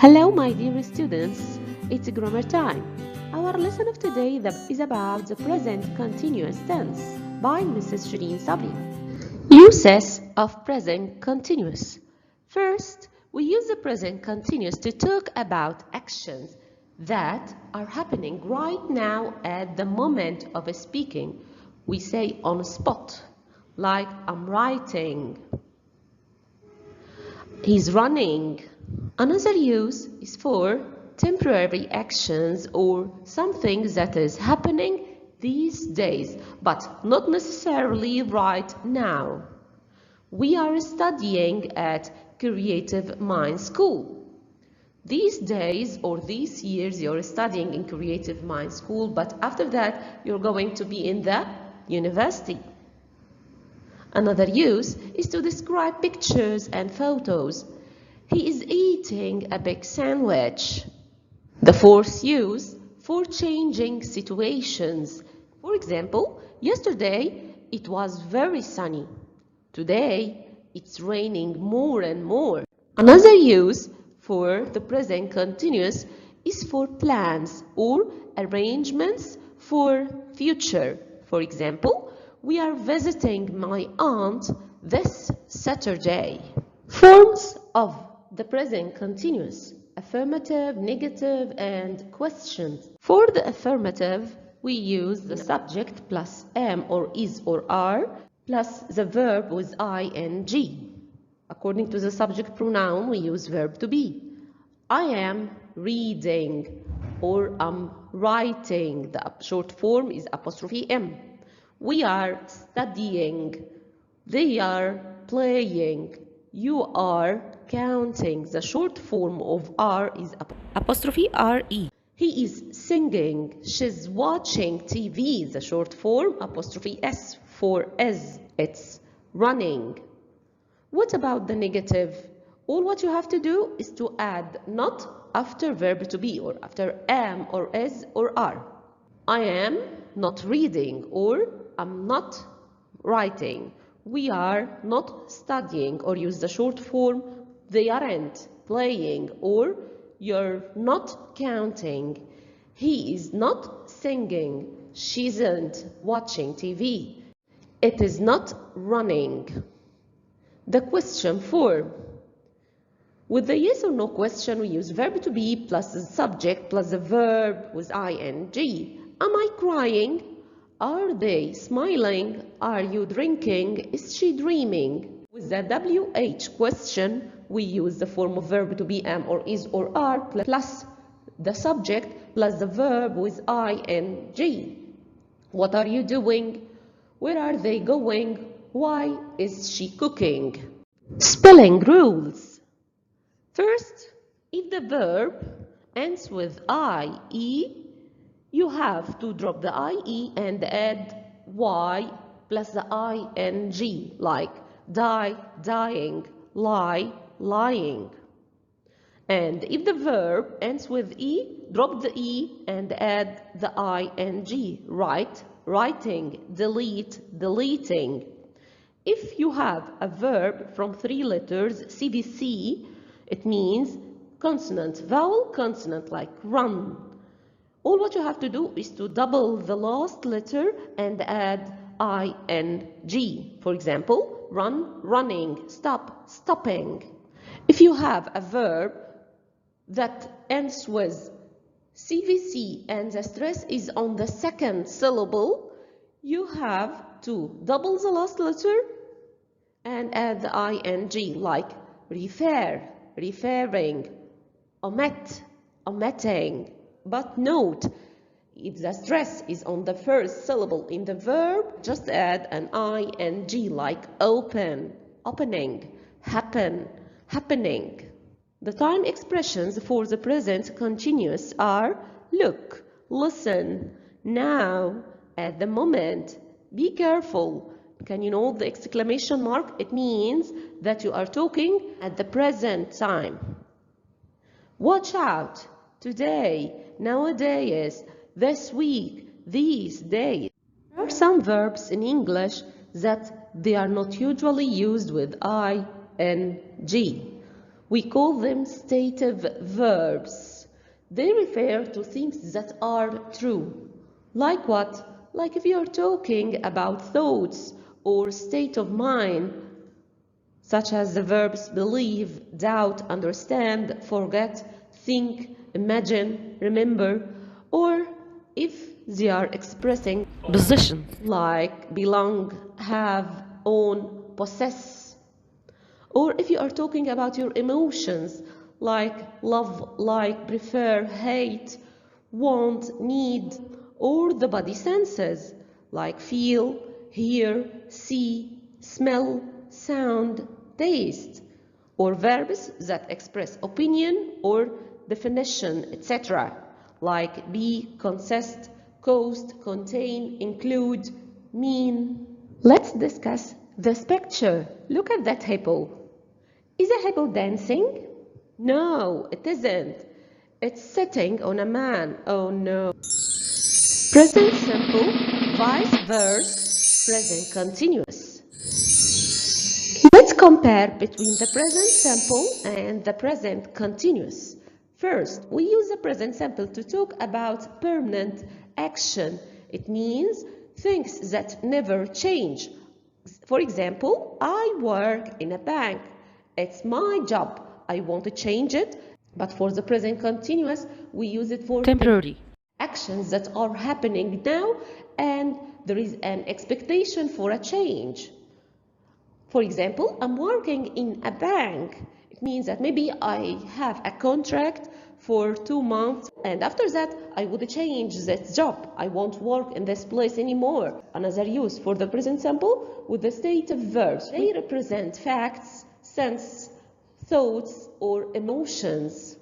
Hello, my dear students. It's grammar time. Our lesson of today is about the present continuous tense by Mrs. Shireen Sabri. Uses of present continuous. First, we use the present continuous to talk about actions that are happening right now at the moment of speaking. We say on spot, like I'm writing, he's running. Another use is for temporary actions or something that is happening these days, but not necessarily right now. We are studying at Creative Mind School. These days or these years you're studying in Creative Mind School, but after that you're going to be in the university. Another use is to describe pictures and photos. He is eating a big sandwich. The fourth use for changing situations. For example, yesterday it was very sunny. Today it's raining more and more. Another use for the present continuous is for plans or arrangements for future. For example, we are visiting my aunt this Saturday. Forms of the present continuous: affirmative, negative, and questions. For the affirmative, we use the subject plus am or is or are plus the verb with ing. According to the subject pronoun, we use verb to be. I am reading or I'm writing. The short form is apostrophe M. We are studying. They are playing. You are counting. The short form of R is apostrophe RE. He is singing. She's watching TV. The short form apostrophe S for is. It's running. What about the negative? All what you have to do is to add not after verb to be or after am or is or are. I am not reading or I'm not writing. We are not studying, or use the short form they aren't playing, or you're not counting. He is not singing. She isn't watching TV. It is not running. The question form. With the yes or no question, we use verb to be plus the subject plus the verb with ing. Am I crying? Are they smiling? Are you drinking? Is she dreaming? With the WH question, we use the form of verb to be am or is or are plus the subject plus the verb with ing. What are you doing? Where are they going? Why is she cooking? Spelling rules. First, if the verb ends with IE, you have to drop the IE and add Y plus the ING, like die, dying, lie, lying. And if the verb ends with E, drop the E and add the ING, write, writing, delete, deleting. If you have a verb from 3 letters, CVC, it means consonant, vowel, consonant, like run. All what you have to do is to double the last letter and add ing. For example, run, running, stop, stopping. If you have a verb that ends with CVC and the stress is on the second syllable, you have to double the last letter and add the ing, like refer, referring, omit, omitting. But note, if the stress is on the first syllable in the verb, just add an ing, like open, opening, happen, happening. The time expressions for the present continuous are look, listen, now, at the moment, be careful. Can you note the exclamation mark? It means that you are talking at the present time. Watch out, today, nowadays, this week, these days. There are some verbs in English that they are not usually used with ing. We call them stative verbs. They refer to things that are true. Like what? Like if you're talking about thoughts or state of mind, such as the verbs believe, doubt, understand, forget, think, imagine, remember, or if they are expressing position, like belong, have, own, possess. Or if you are talking about your emotions, like love, like, prefer, hate, want, need, or the body senses, like feel, hear, see, smell, sound, taste, or verbs that express opinion or definition, etc., like be, consist, coast, contain, include, mean. Let's discuss this picture. Look at that hippo. Is a hippo dancing? No, it isn't. It's sitting on a man. Oh no. Present simple, vice versa, present continuous. Let's compare between the present simple and the present continuous. First, we use the present simple to talk about permanent action. It means things that never change. For example, I work in a bank. It's my job. I want to change it, but for the present continuous, we use it for temporary, actions that are happening now, and there is an expectation for a change. For example, I'm working in a bank. It means that maybe I have a contract for 2 months, and after that I would change this job. I won't work in this place anymore. Another use for the present simple with the state of verbs. They represent facts, sense, thoughts, or emotions.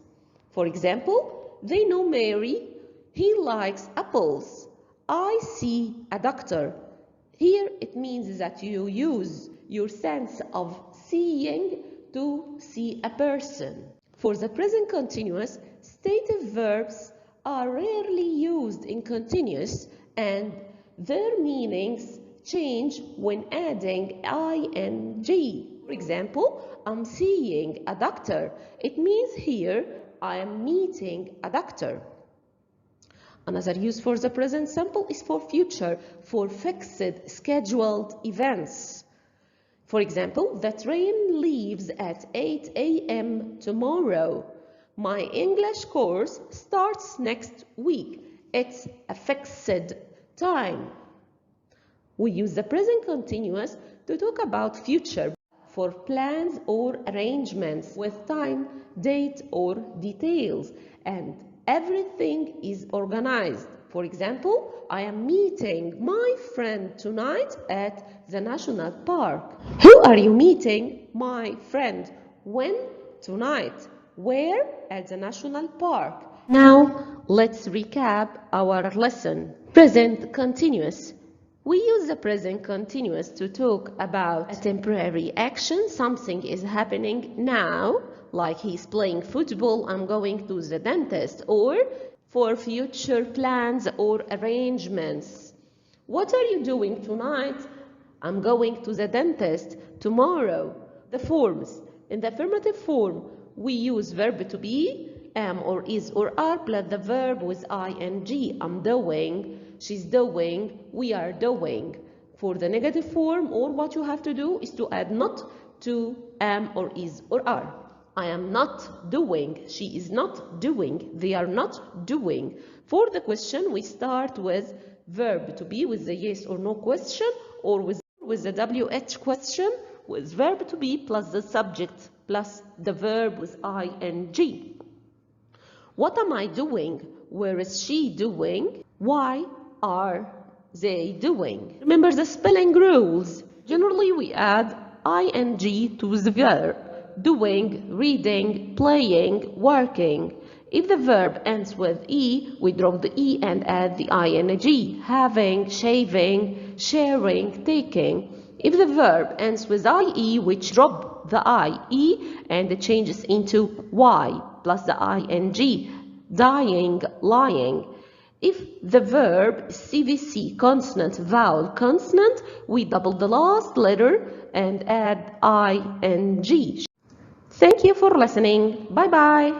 For example, they know Mary. He likes apples. I see a doctor. Here it means that you use your sense of seeing to see a person. For the present continuous, stative verbs are rarely used in continuous, and their meanings change when adding ing. For example, I'm seeing a doctor. It means here I am meeting a doctor. Another use for the present simple is for future, for fixed scheduled events. For example, the train leaves at 8 a.m. tomorrow. My English course starts next week. It's a fixed time. We use the present continuous to talk about future for plans or arrangements with time, date, or details, and everything is organized. For example, I am meeting my friend tonight at the national park. Who are you meeting? My friend. When? Tonight. Where? At the national park. Now, let's recap our lesson. Present continuous. We use the present continuous to talk about a temporary action. Something is happening now, like he's playing football, I'm going to the dentist, or for future plans or arrangements. What are you doing tonight? I'm going to the dentist tomorrow. The forms. In the affirmative form, we use verb to be, am or is or are, plus the verb with ing. I'm doing, she's doing, we are doing. For the negative form, or what you have to do is to add not to am or is or are. I am not doing, she is not doing, they are not doing. For the question, we start with verb to be with the yes or no question, or with the WH question, with verb to be plus the subject plus the verb with ing. What am I doing? Where is she doing? Why are they doing? Remember the spelling rules. Generally, we add ing to the verb. Doing, reading, playing, working. If the verb ends with E, we drop the E and add the ing. Having, shaving, sharing, taking. If the verb ends with IE, we drop the IE and it changes into Y plus the ing. Dying, lying. If the verb is CVC, consonant, vowel, consonant, we double the last letter and add ing. Thank you for listening. Bye bye.